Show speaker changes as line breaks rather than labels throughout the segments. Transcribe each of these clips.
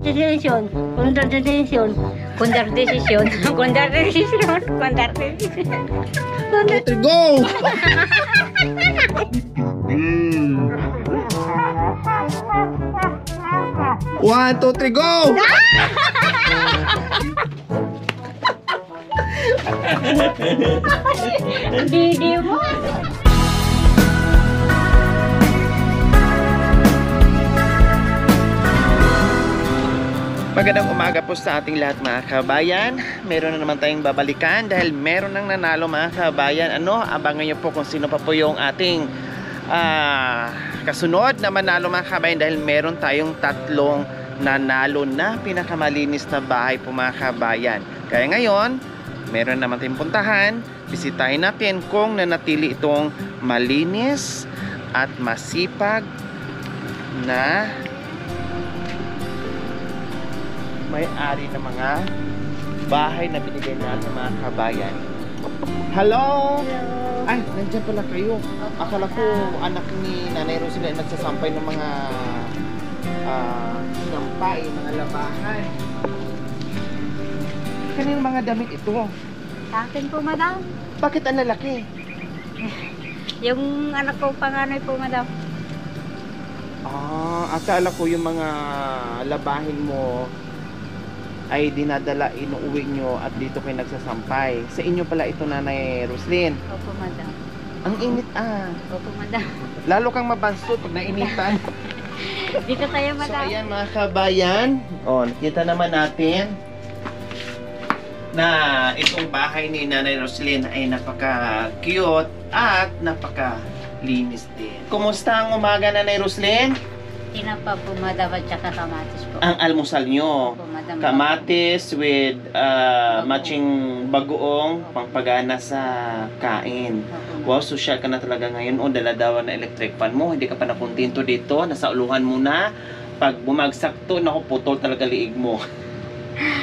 Desisyon. Kundar desisyon. Kundar desisyon. Kundar desisyon. Kundar desisyon. Kundar.
Go! One, two, three, go!
Didi mo.
Magandang umaga po sa ating lahat mga kabayan. Meron na naman tayong babalikan dahil meron nang nanalo mga kabayan. Abangan nyo po kung sino pa po yung ating kasunod na manalo mga kabayan dahil meron tayong tatlong nanalo na pinakamalinis na bahay po mga kabayan. Kaya ngayon, meron naman tayong puntahan. Bisitahin natin kung nanatili itong malinis at masipag na may-ari ng mga bahay na binigay natin mga kabayan. Hello!
Hello.
Ay, nandiyan pala kayo. Akala ko anak ni Nanay Rosalie ay nagsasampay ng mga sinampay, mga labahan. Kaninong mga damit ito?
Sa akin po, madam.
Bakit ang lalaki?
Yung anak ko panganay po, madam.
Akala ko yung mga labahin mo ay dinadala, inuuwi nyo at dito kayo nagsasampay. Sa inyo pala ito, Nanay Roslyn.
Opo, madam.
Ang init
Opo, madam.
Lalo kang mabansot pag nainitan.
Dito tayo,
So
madam.
ayan mga kabayan. Nakita naman natin na itong bahay ni Nanay Roslyn ay napaka-cute at napaka-linis din. Kumusta ang umaga, Nanay Roslyn?
Tinapa po, madam, at saka kamatis po.
Ang almusal nyo.
Opo, madam.
Kamatis with matching bagoong pangpagana sa kain. Wow, social ka na talaga ngayon. Daladawan na electric fan mo. Hindi ka pa nakuntinto dito. Nasa uluhan mo na. Pag bumagsak to, naku, putol talaga liig mo.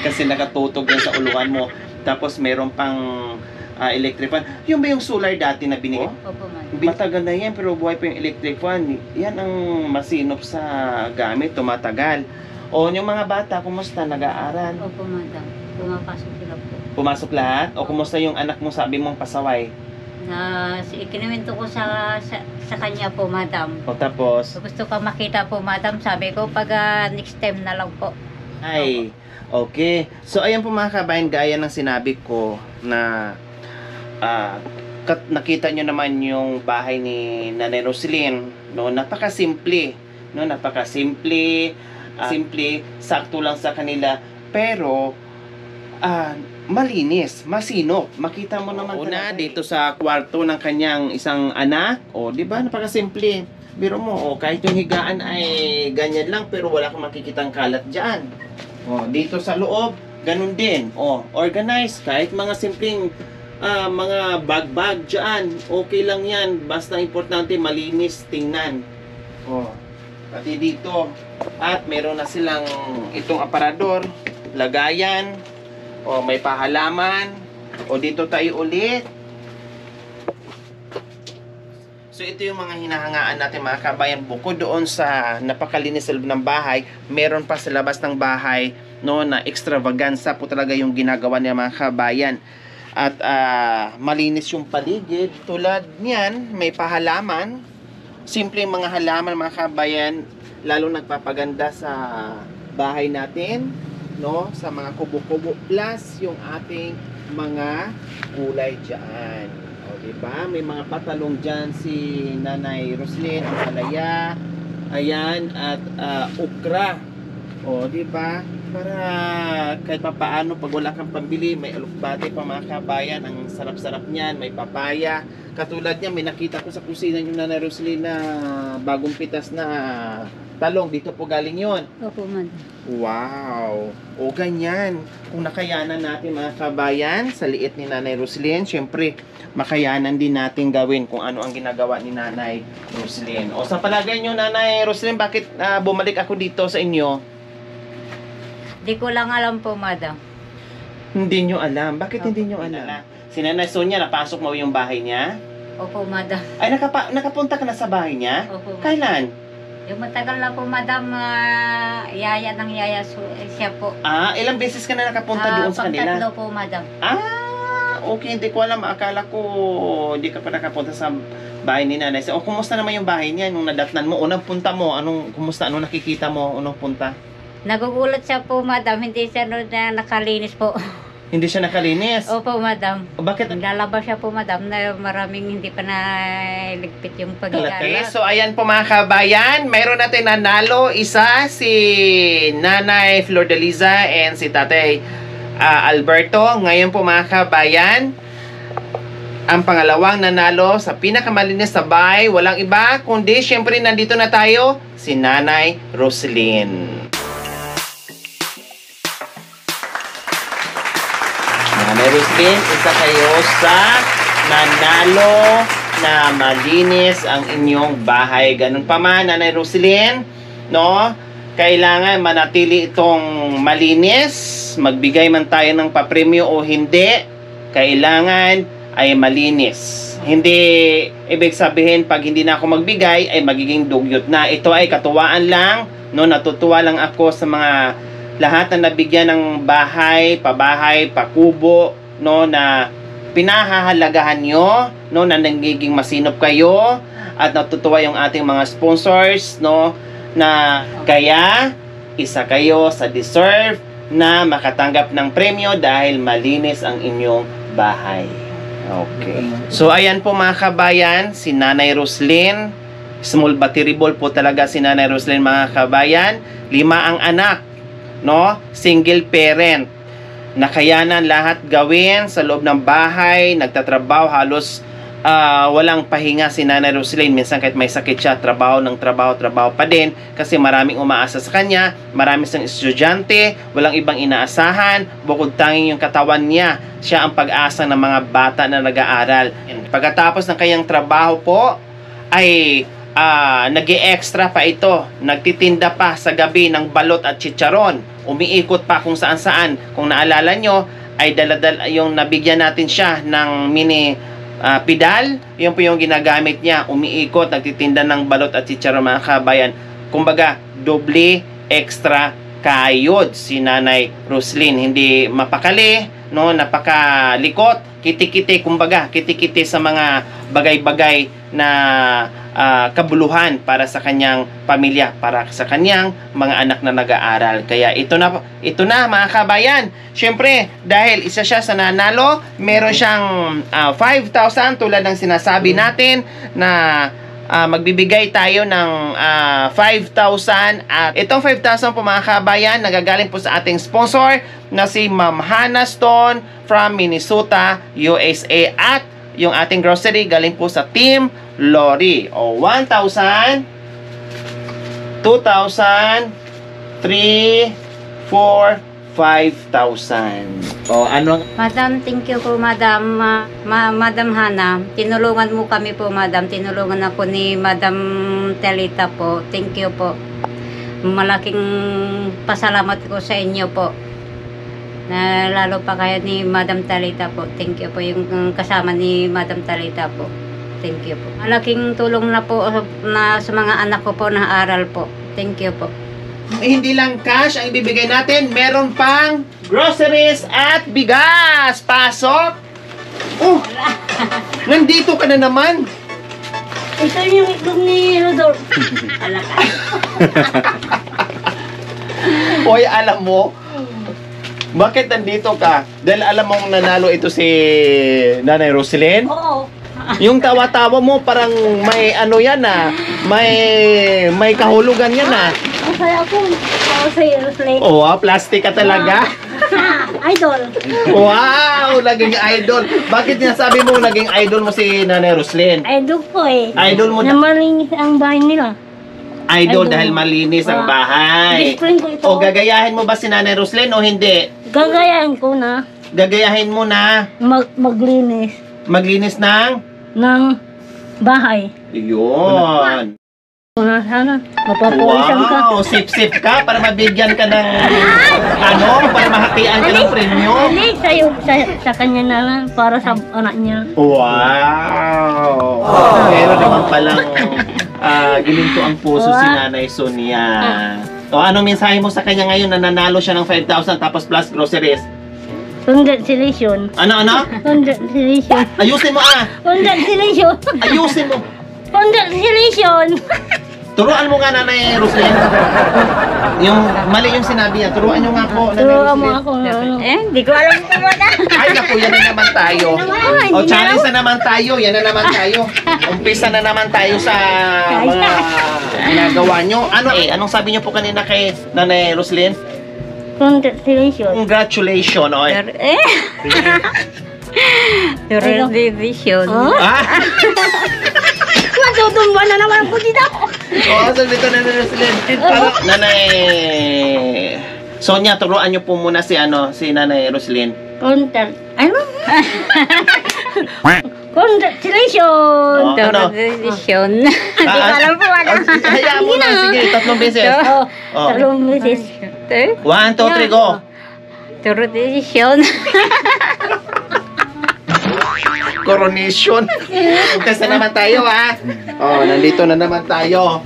Kasi nakatutog yan sa uluhan mo. Tapos meron pang electric fan. Yung ba yung solar dati na binigay?
Opo, madam.
Matagal na yan, pero buhay pa yung electric fan. Yan ang masinop sa gamit, tumatagal. Yung mga bata, kumusta? Nag-aaral?
Opo, madam. Pumapasok sila po.
Pumasok lahat? O kumusta yung anak mo, sabi mong pasaway?
Ikinuwento ko sa kanya po, madam.
O tapos?
So, gusto ko makita po, madam. Sabi ko, pag next time na lang po.
Ay, okay. So, ayan po mga kabayan, gaya ng sinabi ko na nakita nyo naman yung bahay ni Nanay Roslyn. Napakasimple. Napakasimple. Simple, sakto lang sa kanila. Pero, malinis, masinop. Makita mo naman una dito sa kwarto ng kanyang isang anak. Di ba? Napakasimple. Biro mo, kahit yung higaan ay ganyan lang, pero wala kang makikitang kalat dyan. Dito sa loob, ganun din. Organized, kahit mga simpleng mga bag-bag dyan, okay lang yan. Basta importante, malinis tingnan. Pati dito. At meron na silang itong aparador, lagayan. May pahalaman. Dito tayo ulit. So ito yung mga hinahangaan natin mga kabayan. Bukod doon sa napakalinis sa loob ng bahay, meron pa sa labas ng bahay na extravaganza po talaga yung ginagawa niya mga kabayan. At malinis yung paligid. Tulad niyan, may pahalaman. Simpleng mga halaman mga kabayan, lalo nagpapaganda sa bahay natin, sa mga kubo-kubo, plus yung ating mga kulay dyan. Diba? May mga patalong dyan si Nanay Roslyn, ang palaya, ayan, at okra. Diba? Para kahit papaano, pag wala kang pambili, may alukbate pa mga kabayan. Ang sarap-sarap niyan, may papaya. Katulad niya, may nakita ko sa kusina yung Nanay Roslyn na bagong pitas na talong. Dito po galing yon.
Opo, madam.
Wow! Ganyan. Kung nakayanan natin mga kabayan, sa liit ni Nanay Roslyn, syempre, makayanan din natin gawin kung ano ang ginagawa ni Nanay Roslyn. Sa palagay nyo, Nanay Roslyn, bakit bumalik ako dito sa inyo?
Di ko lang alam po, madam.
Hindi nyo alam. Bakit hindi nyo alam? Si Nanay Sonia, napasok mo yung bahay niya?
Opo, madam.
Ay, nakapunta ka na sa bahay niya?
Opo, madam.
Kailan?
Yung matagal na po, madam, yaya ng yaya siya po.
Ilang beses ka na nakapunta doon sa kanila?
Pang-tatlo po, madam.
Okay, hindi ko alam. Akala ko hindi ka pa nakapunta sa bahay ni nanay. So, kumusta naman yung bahay niya nung nadatnan mo? Unang punta mo, kumusta? Anong nakikita mo? Unang punta?
Nagugulat siya po, madam. Hindi siya nakalinis po.
Hindi siya nakalinis?
Opo, madam.
Bakit?
Lalabas siya po, madam, na maraming hindi pa naligpit yung pag-iala.
Okay, so ayan po mga kabayan, mayroon natin nanalo isa, si Nanay Flordeliza and si Tatay Alberto. Ngayon po mga kabayan, ang pangalawang nanalo sa pinakamalinis na bahay, walang iba, kundi syempre nandito na tayo, si Nanay Roslyn. Nanay Roslyn, isa kayo sa nanalo na malinis ang inyong bahay. Ganun pa man, Nanay Roslyn, no? Kailangan manatili itong malinis. Magbigay man tayo ng papremyo o hindi, kailangan ay malinis. Hindi ibig sabihin pag hindi na ako magbigay ay magiging dugyot na. Ito ay katuwaan lang, no? Natutuwa lang ako sa mga lahat na nabigyan ng bahay, pakubo, no, na pinahahalagahan nyo, no, na nagiging masinop kayo, at natutuwa yung ating mga sponsors, no, na kaya isa kayo sa deserve na makatanggap ng premyo dahil malinis ang inyong bahay. Okay. So ayan po mga kabayan, si Nanay Roslyn, small but terrible po talaga si Nanay Roslyn mga kabayan. 5 ang anak, no? Single parent. Nakayanan lahat gawin sa loob ng bahay, nagtatrabaho, halos walang pahinga si Nanay Roslyn. Minsan kahit may sakit siya, trabaho pa din kasi maraming umaasa sa kanya, marami siyang estudyante, walang ibang inaasahan, bukod tanging yung katawan niya. Siya ang pag-asa ng mga bata na nag-aaral. Pagkatapos ng kanyang trabaho po, ay nag-e-extra pa ito. Nagtitinda pa sa gabi ng balot at chicharon. Umiikot pa kung saan-saan. Kung naalala nyo, ay daladal yung nabigyan natin siya ng mini pedal. Yun po yung ginagamit niya. Umiikot, nagtitinda ng balot at chicharon mga kabayan. Kumbaga, doble extra kayod si Nanay Roslyn. Hindi mapakali, no? Napakalikot. Kiti-kiti, kumbaga, kiti-kiti sa mga bagay-bagay na kabuluhan para sa kanyang pamilya, para sa kanyang mga anak na nag-aaral. Kaya ito na mga kabayan. Syempre, dahil isa siya sa nanalo, meron siyang 5,000 tulad ng sinasabi natin na magbibigay tayo ng 5,000, at itong 5,000 po mga kabayan nagagaling po sa ating sponsor na si Ma'am Hannah Stone from Minnesota, USA, at yung ating grocery galing po sa Team Lori. 1,000, 2,000, 3, 4, 5,000. Ano?
Madam, thank you po, Madam. Madam Hana, tinulungan mo kami po, Madam. Tinulungan ako ni Madam Telita po. Thank you po. Malaking pasalamat ko sa inyo po. Na lalo pa kaya ni Madam Talita po. Thank you po. Yung kasama ni Madam Talita po. Thank you po. Malaking tulong na po na sa mga anak ko po na aral po. Thank you po.
Hindi lang cash ang ibibigay natin, meron pang groceries at bigas. Pasok! Nandito ka na naman.
Ito yung itlog ni Rodolfo. Alaka.
Hoy, alam mo, bakit nandito ka? Dahil alam mong nanalo ito si Nanay Roslyn?
Oo.
Yung tawa-tawa mo parang may ano yan may kahulugan yan
Masaya ako. Masaya Roslyn.
Plastic ka talaga.
Idol.
Wow, naging idol. Bakit sinasabi mo naging idol mo si Nanay Roslyn?
Idol po eh.
Idol mo
na malinis ang bahay nila.
Idol dahil malinis ang bahay.
Discipline ko ito.
O gagayahin mo ba si Nanay Roslyn o hindi?
Gagayahin ko na.
Gagayahin mo na
Maglinis.
maglinis ng
bahay.
Yun.
Sana mapapawisan ka.
Wow, sip-sip ka para mabigyan ka ng para mahatian ka ng premyo.
Hindi, sa'yo, sa kanya na lang, para sa anak niya.
Wow. Meron naman palang Gininto ang puso si Nanay Sonia. O, anong mensahe mo sa kanya ngayon na nanalo siya ng 5,000 tapos plus groceries?
Congratulations.
Ano?
Congratulations.
Ayusin mo
Congratulations.
Ayusin mo.
Congratulations.
Turuan mo nga, Nanay Roslyn. Yung mali yung sinabi niya. Turuan nyo nga po, Nanay
Turuan mo
Roslyn.
ako.
Hindi ko alam kung wala.
Ay, naku, yan na naman tayo. O, challenge na naman tayo. Yan na naman tayo. Umpisa na naman tayo sa mga ginagawa nyo. Anong sabi niyo po kanina kay Nanay Roslyn?
Congratulations.
Congratulations, oy.
Congratulations.
Matutumba na naman ako dito.
Oo, sabi ko, Nanay Roslyn. Nanay Sonia, turuan niyo po muna si Nanay Roslyn.
Congratulations.
Congratulations. Hindi ko alam po wala.
Hayaan mo na, sige, 3 beses.
Talong beses.
1, 2, 3, go.
Congratulations.
Coronation. Kasi naman tayo, ha? Nandito na naman tayo.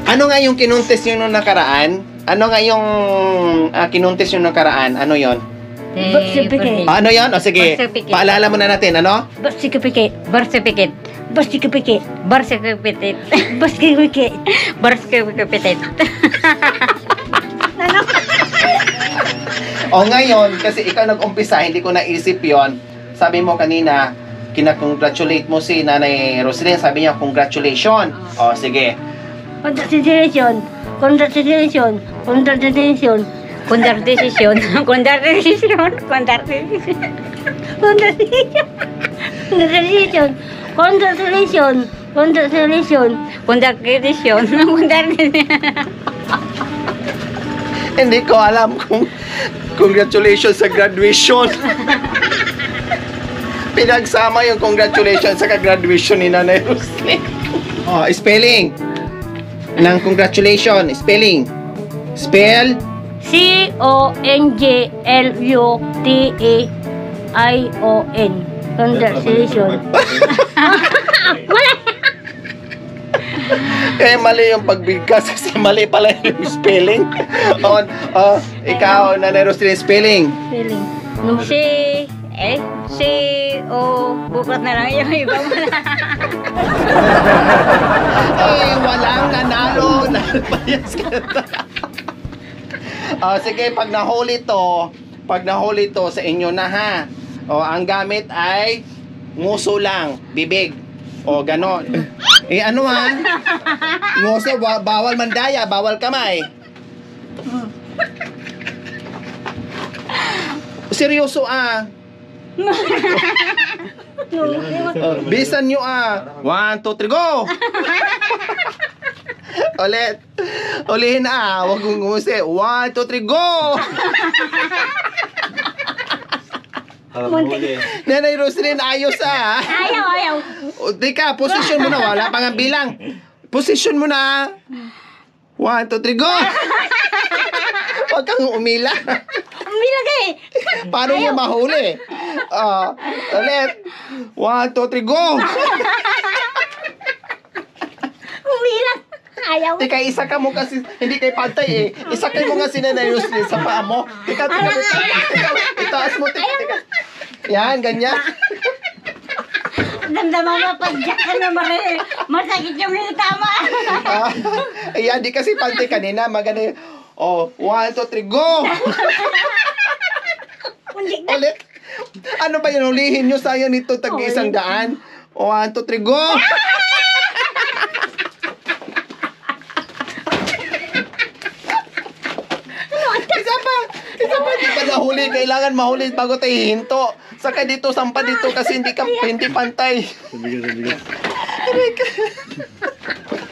Ano nga yung kinuntes nyo nung nakaraan? Ano nga yung kinuntes nyo nung nakaraan? Ano yon?
Birth certificate.
Ano yon? O sige,
Birth certificate.
paalala mo na natin, ano?
Birth certificate.
Birth certificate.
Birth certificate.
Birth certificate.
Birth certificate.
Birth certificate.
O ngayon, kasi ikaw nag-umpisa, hindi ko naisip yon. Sabi mo kanina, kinakongratulate mo si Nanay Roslyn. Sabi niya, congratulations. O sige.
Congratulations. Congratulations. Congratulations.
Congratulations. Congratulations. Congratulations.
Congratulations. Congratulations. Congratulations.
Congratulations.
Hindi ko alam kung congratulations sa graduation. Pinagsama yung congratulations sa graduation ni Nanay Roslyn. Spelling ng congratulations. Spelling. Spell.
Congratulations. Congratulations.
Mali yung pagbigkas kasi mali pala yung spelling. Ikaw, Nanay Roslyn, spelling.
Feeling.
Bukas na lang yung iba mo na.
Walang nanalo. Nalbayas ka na. Sige, pag nahuli to sa inyo na, ha. Ang gamit ay nguso lang, bibig. Ganon. Ano, ha? Nguso, bawal mandaya, bawal kamay. Seryoso, bisan nyo, 1, 2, 3, go! Ulit. Ulihin na, huwag kong gumusi. 1, 2, 3, go! Nanay Roslyn, ayos,
Ayaw.
Di ka, position mo na, wala pang ang bilang. Position mo na. 1, 2, 3, go! Huwag kang umila.
Umilag eh.
Paano mo mahuli? Ulit. 1, 2, 3, go!
Umilag. Ayaw.
Tika, isa ka mo kasi, hindi kay pantay eh. Isa kayo mo nga si Nanay Roslyn sa paa mo. Tika, itaas mo, tika. Yan, ganyan.
Damdaman mo pag jack ka na masakit yung tama.
Ayan, di kasi pantay kanina. Maganda yun. 1, 2, 3, go! Ulit. Ano ba yun? Ulihin nyo, sayang nito tag-100. 1, 2, 3, go! Isa pa, di pa nahuli. Kailangan mahuli bago tayo hihinto. Saka dito, sampa dito kasi hindi pantay.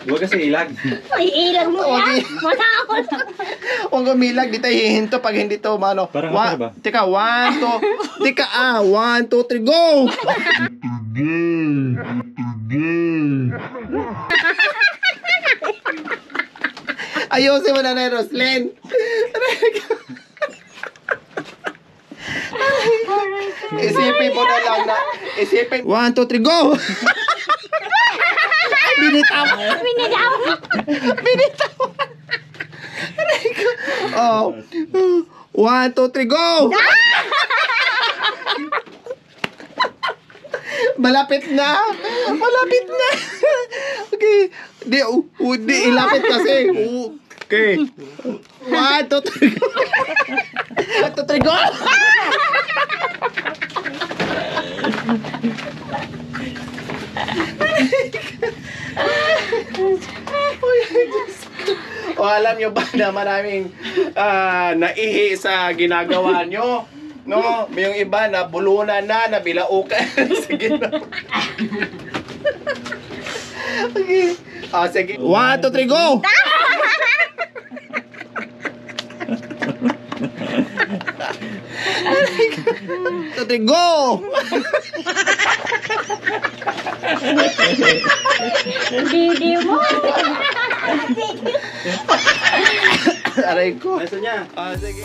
Huwag kasi ilag.
Ay, ilag mo yan. Matakot.
Huwag umilag, di tayo hihinto pag hindi to, mano.
Parang apa ba?
Teka, 1, 2, teka, 1, 2, 3, go! Ayusin mo, Nanay Roslyn. Isipin mo na lang na, 1, 2, 3, go! Binitaw.
Binigaw.
Oh. 1, 2, 3, go! Malapit na! Malapit na! Okay. Di, di ilapit kasi. Okay. 1, 2, 3, go! 1, 2, 3, go! O alam nyo ba na maraming naihi sa ginagawa nyo? No? May yung iba na bulunan na, nabilaukan. Sige na. Okay. Sige. 1, 2, 3, go! Three, go!
Didi mo.
Aray ko.
Nasa niya.
Sige.